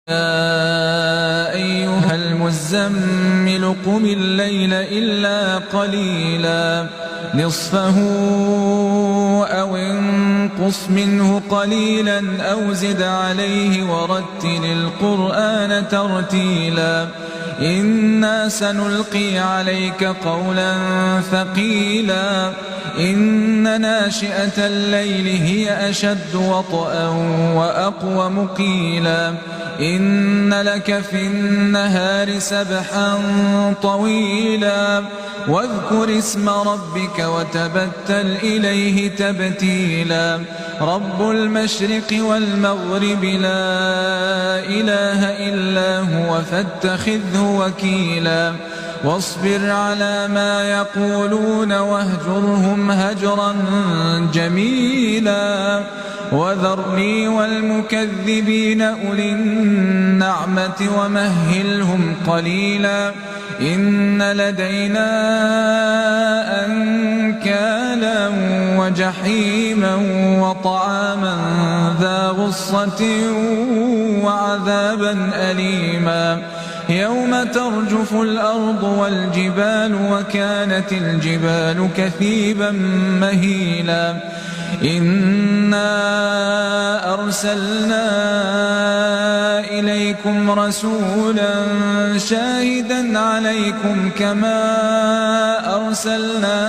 يا أيها المزمل قم الليل إلا قليلا نصفه أو انقص منه قليلا أو زد عليه ورتل القرآن ترتيلا إنا سنلقي عليك قولا ثقيلا إن ناشئة الليل هي أشد وطئا وأقوم قيلا إن لك في النهار سبحا طويلا واذكر اسم ربك وتبتل إليه تبتيلا رب المشرق والمغرب لا إله إلا هو فاتخذه وكيلا واصبر على ما يقولون واهجرهم هجرا جميلا وذرني والمكذبين أولي النعمة ومهلهم قليلا إن لدينا أنكالا وجحيما وطعاما ذا غصة وعذابا أليما يوم ترجف الأرض والجبال وكانت الجبال كثيبا مهيلا إنا أرسلنا إليكم رسولا شاهدا عليكم كما أرسلنا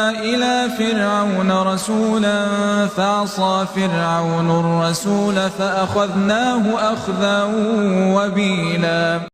إلى فرعون رسولا فعصى فرعون الرسول فأخذناه أخذا وبيلا